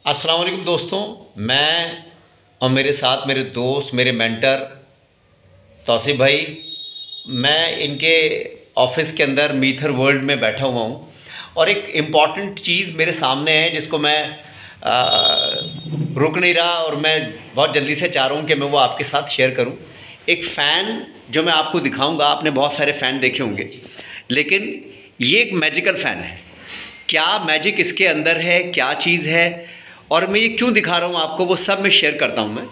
अस्सलाम वालेकुम दोस्तों, मैं और मेरे साथ मेरे दोस्त, मेरे मेंटर तौसीफ़ भाई, मैं इनके ऑफिस के अंदर मीथर वर्ल्ड में बैठा हुआ हूँ और एक इम्पॉर्टेंट चीज़ मेरे सामने है जिसको मैं रुक नहीं रहा और मैं बहुत जल्दी से चाह रहा हूँ कि मैं वो आपके साथ शेयर करूँ। एक फ़ैन जो मैं आपको दिखाऊँगा, आपने बहुत सारे फ़ैन देखे होंगे, लेकिन ये एक मैजिकल फ़ैन है। क्या मैजिक इसके अंदर है, क्या चीज़ है और मैं ये क्यों दिखा रहा हूँ आपको, वो सब मैं शेयर करता हूँ मैं।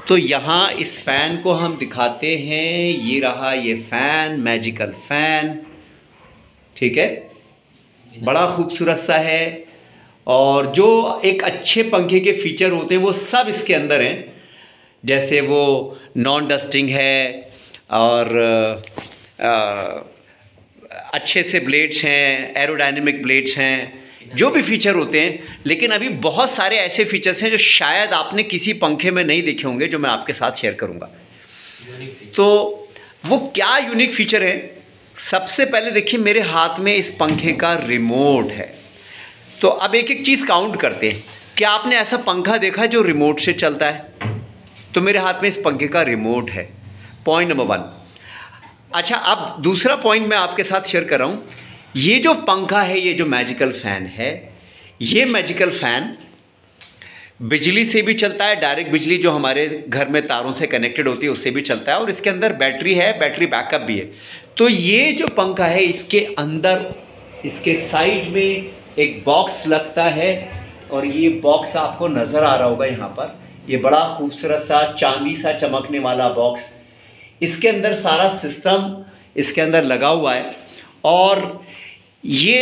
तो यहाँ इस फ़ैन को हम दिखाते हैं, ये रहा ये फ़ैन, मैजिकल फ़ैन, ठीक है, बड़ा खूबसूरत सा है। और जो एक अच्छे पंखे के फ़ीचर होते हैं वो सब इसके अंदर हैं, जैसे वो नॉन डस्टिंग है और अच्छे से ब्लेड्स हैं, एरोडायनेमिक ब्लेड्स हैं, जो भी फीचर होते हैं। लेकिन अभी बहुत सारे ऐसे फीचर्स हैं जो शायद आपने किसी पंखे में नहीं देखे होंगे, जो मैं आपके साथ शेयर करूंगा। तो वो क्या यूनिक फीचर है? सबसे पहले देखिए, मेरे हाथ में इस पंखे का रिमोट है। तो अब एक एक चीज़ काउंट करते हैं। क्या आपने ऐसा पंखा देखा जो रिमोट से चलता है? तो मेरे हाथ में इस पंखे का रिमोट है, पॉइंट नंबर 1। अच्छा, अब दूसरा पॉइंट मैं आपके साथ शेयर कर रहा हूँ। ये जो पंखा है, ये जो मैजिकल फ़ैन है, ये मैजिकल फ़ैन बिजली से भी चलता है, डायरेक्ट बिजली जो हमारे घर में तारों से कनेक्टेड होती है उससे भी चलता है, और इसके अंदर बैटरी है, बैटरी बैकअप भी है। तो ये जो पंखा है, इसके अंदर इसके साइड में एक बॉक्स लगता है, और ये बॉक्स आपको नज़र आ रहा होगा यहाँ पर। ये बड़ा खूबसूरत सा चांदी सा चमकने वाला बॉक्स, इसके अंदर सारा सिस्टम इसके अंदर लगा हुआ है, और ये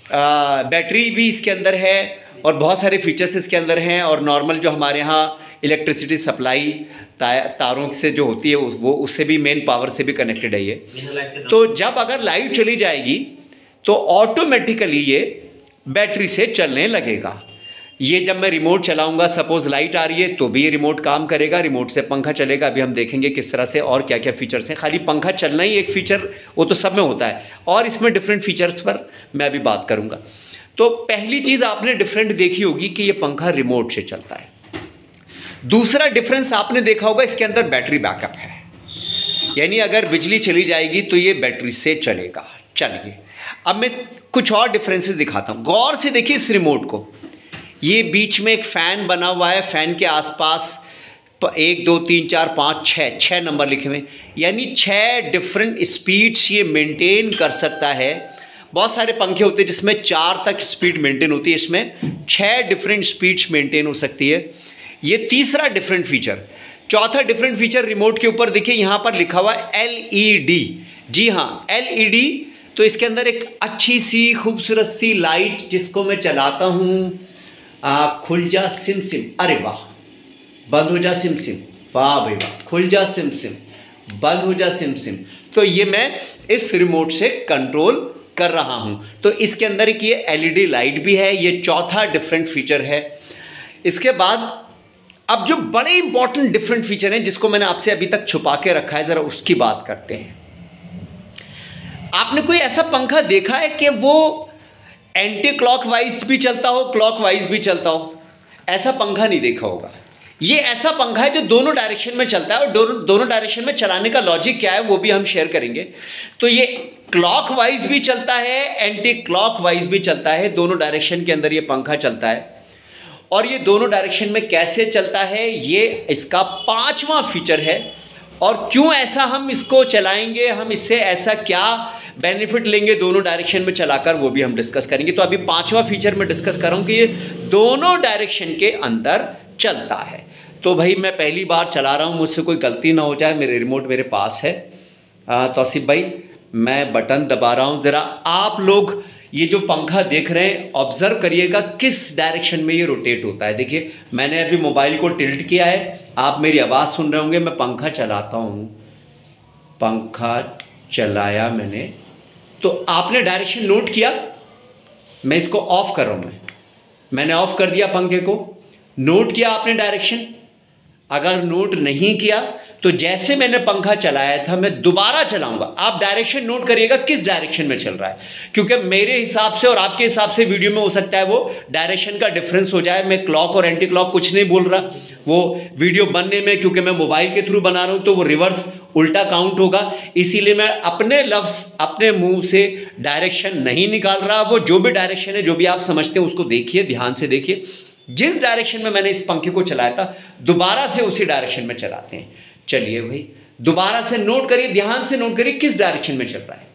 बैटरी भी इसके अंदर है, और बहुत सारे फीचर्स इसके अंदर हैं। और नॉर्मल जो हमारे यहाँ इलेक्ट्रिसिटी सप्लाई तारों से जो होती है वो उससे भी, मेन पावर से भी कनेक्टेड है ये। तो जब अगर लाइट चली जाएगी तो ऑटोमेटिकली ये बैटरी से चलने लगेगा। ये जब मैं रिमोट चलाऊंगा, सपोज लाइट आ रही है तो भी ये रिमोट काम करेगा, रिमोट से पंखा चलेगा। अभी हम देखेंगे किस तरह से और क्या क्या फीचर्स हैं। खाली पंखा चलना ही एक फ़ीचर, वो तो सब में होता है, और इसमें डिफरेंट फीचर्स पर मैं अभी बात करूंगा। तो पहली चीज़ आपने डिफरेंट देखी होगी कि ये पंखा रिमोट से चलता है। दूसरा डिफरेंस आपने देखा होगा, इसके अंदर बैटरी बैकअप है, यानी अगर बिजली चली जाएगी तो ये बैटरी से चलेगा। चलिए अब मैं कुछ और डिफरेंसेस दिखाता हूँ। गौर से देखिए इस रिमोट को, ये बीच में एक फ़ैन बना हुआ है, फ़ैन के आसपास 1 2 3 4 5 6 नंबर लिखे हुए, यानी 6 डिफरेंट स्पीड्स ये मेंटेन कर सकता है। बहुत सारे पंखे होते हैं जिसमें 4 तक स्पीड मेंटेन होती है, इसमें 6 डिफरेंट स्पीड्स मेंटेन हो सकती है। ये तीसरा डिफरेंट फीचर। चौथा डिफरेंट फीचर, रिमोट के ऊपर देखिए यहाँ पर लिखा हुआ है LED। जी हाँ, LED। तो इसके अंदर एक अच्छी सी खूबसूरत सी लाइट, जिसको मैं चलाता हूँ, खुल जा सिम सिम, अरे वाह, बंद हो जा सिम सिम, वाह भाई वाह, खुल जा सिम सिम, बंद हो जा सिम सिम। तो ये मैं इस रिमोट से कंट्रोल कर रहा हूँ। तो इसके अंदर एक ये LED लाइट भी है, ये चौथा डिफरेंट फीचर है। इसके बाद अब जो बड़े इंपॉर्टेंट डिफरेंट फीचर हैं जिसको मैंने आपसे अभी तक छुपा के रखा है, ज़रा उसकी बात करते हैं। आपने कोई ऐसा पंखा देखा है कि वो एंटी क्लॉकवाइज भी चलता हो, क्लॉकवाइज भी चलता हो? ऐसा पंखा नहीं देखा होगा। ये ऐसा पंखा है जो दोनों डायरेक्शन में चलता है, और दोनों डायरेक्शन में चलाने का लॉजिक क्या है वो भी हम शेयर करेंगे। तो ये क्लॉकवाइज भी चलता है, एंटी क्लॉकवाइज भी चलता है, दोनों डायरेक्शन के अंदर ये पंखा चलता है। और ये दोनों डायरेक्शन में कैसे चलता है, ये इसका 5वां फीचर है। और क्यों ऐसा हम इसको चलाएंगे, हम इससे ऐसा क्या बेनिफिट लेंगे दोनों डायरेक्शन में चलाकर, वो भी हम डिस्कस करेंगे। तो अभी 5वां फीचर मैं डिस्कस कर रहा हूँ कि ये दोनों डायरेक्शन के अंदर चलता है। तो भाई मैं पहली बार चला रहा हूँ, मुझसे कोई गलती ना हो जाए, मेरे रिमोट मेरे पास है। तौसीफ़ भाई, मैं बटन दबा रहा हूँ, ज़रा आप लोग ये जो पंखा देख रहे हैं ऑब्जर्व करिएगा किस डायरेक्शन में ये रोटेट होता है। देखिए मैंने अभी मोबाइल को टिल्ट किया है, आप मेरी आवाज़ सुन रहे होंगे। मैं पंखा चलाता हूँ, पंखा चलाया मैंने, तो आपने डायरेक्शन नोट किया। मैं इसको ऑफ कर रहा हूँ, मैंने ऑफ कर दिया पंखे को, नोट किया आपने डायरेक्शन। अगर नोट नहीं किया तो जैसे मैंने पंखा चलाया था मैं दोबारा चलाऊंगा, आप डायरेक्शन नोट करिएगा किस डायरेक्शन में चल रहा है, क्योंकि मेरे हिसाब से और आपके हिसाब से वीडियो में हो सकता है वो डायरेक्शन का डिफरेंस हो जाए। मैं क्लॉक और एंटी क्लॉक कुछ नहीं बोल रहा, वो वीडियो बनने में क्योंकि मैं मोबाइल के थ्रू बना रहा हूं तो वो रिवर्स उल्टा काउंट होगा, इसीलिए मैं अपने लफ्ज अपने मुंह से डायरेक्शन नहीं निकाल रहा। वो जो भी डायरेक्शन है, जो भी आप समझते हैं उसको देखिए, ध्यान से देखिए। जिस डायरेक्शन में मैंने इस पंखे को चलाया था दोबारा से उसी डायरेक्शन में चलाते हैं। चलिए भाई दोबारा से नोट करिए, ध्यान से नोट करिए किस डायरेक्शन में चल रहा है।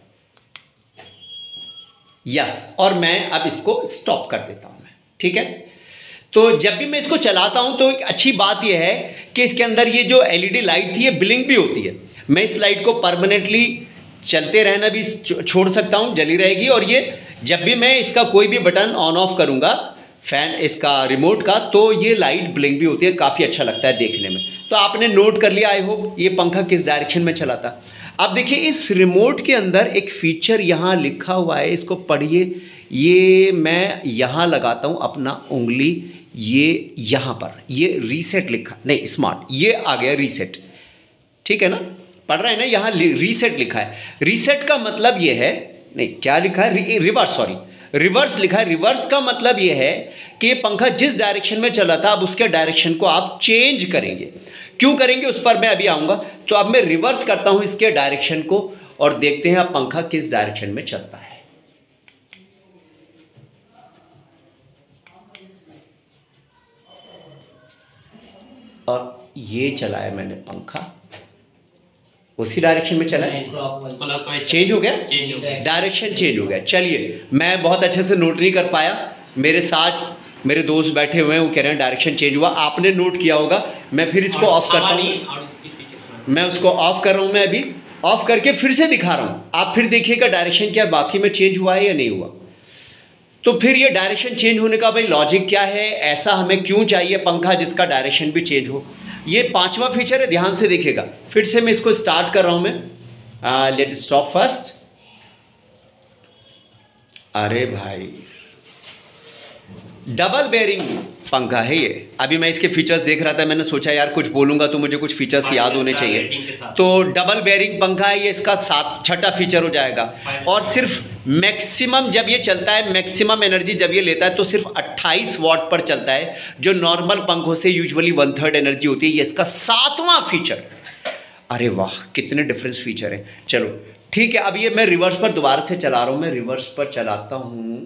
यस, और मैं अब इसको स्टॉप कर देता हूं मैं, ठीक है। तो जब भी मैं इसको चलाता हूं तो एक अच्छी बात यह है कि इसके अंदर ये जो एलईडी लाइट थी ये ब्लिंक भी होती है। मैं इस लाइट को परमानेंटली चलते रहना भी छोड़ सकता हूं, जली रहेगी। और ये जब भी मैं इसका कोई भी बटन ऑन ऑफ करूंगा फैन इसका रिमोट का, तो ये लाइट ब्लिंक भी होती है, काफ़ी अच्छा लगता है देखने में। तो आपने नोट कर लिया आई होप ये पंखा किस डायरेक्शन में चला था। अब देखिए इस रिमोट के अंदर एक फीचर यहाँ लिखा हुआ है, इसको पढ़िए। ये मैं यहाँ लगाता हूँ अपना उंगली, ये यहाँ पर ये रीसेट लिखा, नहीं स्मार्ट, ये आ गया रीसेट, ठीक है ना, पढ़ रहे हैं ना, यहाँ रीसेट लिखा है। रीसेट का मतलब ये है, नहीं क्या लिखा है, रिवर्स, सॉरी रिवर्स लिखा है। रिवर्स का मतलब यह है कि ये पंखा जिस डायरेक्शन में चला था अब उसके डायरेक्शन को आप चेंज करेंगे। क्यों करेंगे उस पर मैं अभी आऊंगा। तो अब मैं रिवर्स करता हूं इसके डायरेक्शन को और देखते हैं अब पंखा किस डायरेक्शन में चलता है। और ये चलाया मैंने पंखा, उसी डायरेक्शन में चला है, चेंज हो गया, डायरेक्शन चेंज हो गया। चलिए मैं बहुत अच्छे से नोट नहीं कर पाया, मेरे साथ मेरे दोस्त बैठे हुए हैं वो कह रहे हैं डायरेक्शन चेंज हुआ, आपने नोट किया होगा। मैं फिर इसको ऑफ करता हूँ, मैं उसको ऑफ कर रहा हूँ, मैं अभी ऑफ करके फिर से दिखा रहा हूँ, आप फिर देखिएगा डायरेक्शन क्या बाकी में चेंज हुआ है या नहीं हुआ। तो फिर ये डायरेक्शन चेंज होने का भाई लॉजिक क्या है, ऐसा हमें क्यों चाहिए पंखा जिसका डायरेक्शन भी चेंज हो। ये पांचवा फीचर है, ध्यान से देखिएगा। फिर से मैं इसको स्टार्ट कर रहा हूं मैं, लेट स्टॉप फर्स्ट। अरे भाई डबल बेयरिंग पंखा है ये। अभी मैं इसके फीचर्स देख रहा था, मैंने सोचा यार कुछ बोलूंगा तो मुझे कुछ फीचर्स याद होने चाहिए। तो डबल बेयरिंग पंखा है ये, इसका छठा फीचर हो जाएगा। और सिर्फ मैक्सिमम जब ये चलता है, मैक्सिमम एनर्जी जब ये लेता है तो सिर्फ 28 वाट पर चलता है, जो नॉर्मल पंखों से यूजुअली 1/3 एनर्जी होती है। ये इसका 7वां फीचर। अरे वाह कितने डिफरेंस फीचर हैं। चलो ठीक है, अब ये मैं रिवर्स पर दोबारा से चला रहा हूं, मैं रिवर्स पर चलाता हूं,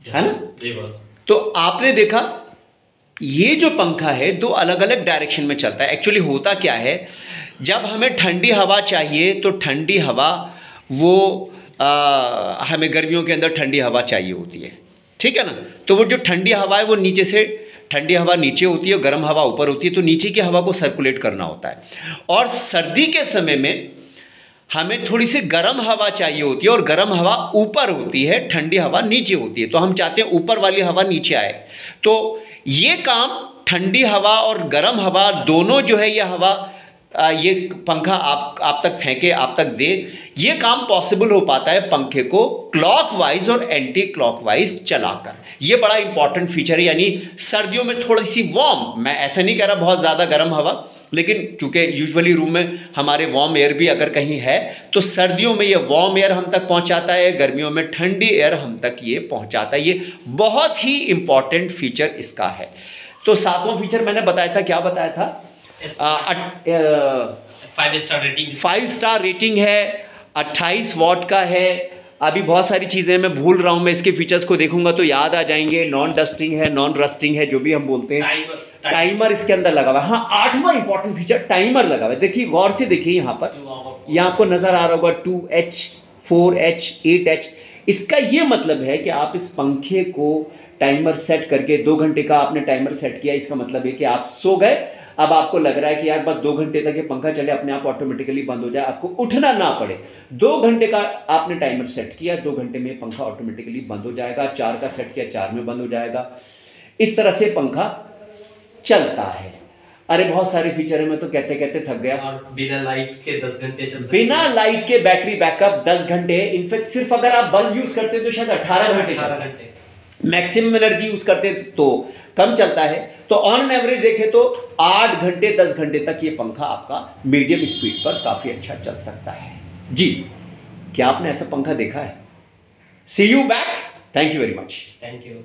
है ना रिवर्स। तो आपने देखा ये जो पंखा है दो अलग अलग डायरेक्शन में चलता है। एक्चुअली होता क्या है, जब हमें ठंडी हवा चाहिए तो ठंडी हवा वो हमें गर्मियों के अंदर ठंडी हवा चाहिए होती है, ठीक है ना। तो वो जो ठंडी हवा है वो नीचे से, ठंडी हवा नीचे होती है, गर्म हवा ऊपर होती है, तो नीचे की हवा को सर्कुलेट करना होता है। और सर्दी के समय में हमें थोड़ी सी गर्म हवा चाहिए होती है और गर्म हवा ऊपर होती है, ठंडी हवा नीचे होती है। तो हम चाहते हैं ऊपर वाली हवा नीचे आए। तो ये काम ठंडी हवा और गर्म हवा दोनों जो है ये हवा ये पंखा आप तक फेंके, आप तक दे, ये काम पॉसिबल हो पाता है पंखे को क्लॉकवाइज और एंटी क्लॉकवाइज चलाकर। ये बड़ा इंपॉर्टेंट फीचर है। यानी सर्दियों में थोड़ी सी वार्म, मैं ऐसा नहीं कह रहा बहुत ज़्यादा गर्म हवा, लेकिन क्योंकि यूजुअली रूम में हमारे वार्म एयर भी अगर कहीं है तो सर्दियों में ये वार्म एयर हम तक पहुंचाता है, गर्मियों में ठंडी एयर हम तक ये पहुंचाता है। ये बहुत ही इंपॉर्टेंट फीचर इसका है। तो 7वां फीचर मैंने बताया था, क्या बताया था, 5 स्टार रेटिंग है, 28 वॉट का है। अभी बहुत सारी चीज़ें मैं भूल रहा हूँ, मैं इसके फीचर्स को देखूंगा तो याद आ जाएंगे। नॉन डस्टिंग है, नॉन रस्टिंग है, जो भी हम बोलते हैं। टाइमर इसके अंदर लगा हुआ है। हाँ 8वां इंपॉर्टेंट फीचर टाइमर लगा हुआ है। देखिए गौर से देखिए, यहाँ पर यहाँ आपको नजर आ रहा होगा 2H 4H 8H। इसका ये मतलब है कि आप इस पंखे को टाइमर सेट करके 2 घंटे का आपने टाइमर सेट किया, इसका मतलब है कि आप सो गए, अब आपको लग रहा है कि यार बस 2 घंटे तक ये पंखा चले, अपने आप ऑटोमेटिकली बंद हो जाए, आपको उठना ना पड़े। 2 घंटे का आपने टाइमर सेट किया, 2 घंटे में पंखा ऑटोमेटिकली बंद हो जाएगा। 4 का सेट किया, 4 में बंद हो जाएगा। इस तरह से पंखा चलता है। अरे बहुत सारे फीचर है, मैं तो कहते कहते थक गया। और बिना लाइट के 10 घंटे चल सकते हैं। बिना लाइट के बैटरी बैकअप 10 घंटे, इनफैक्ट सिर्फ अगर आप बल्ब यूज करते हैं तो शायद 18 घंटे। मैक्सिमम एनर्जी यूज करते हैं तो कम चलता है। तो ऑन एवरेज देखें तो 8 घंटे 10 घंटे तक ये पंखा आपका मीडियम स्पीड पर काफी अच्छा चल सकता है। जी, क्या आपने ऐसा पंखा देखा है? See you back, thank you very much. Thank you.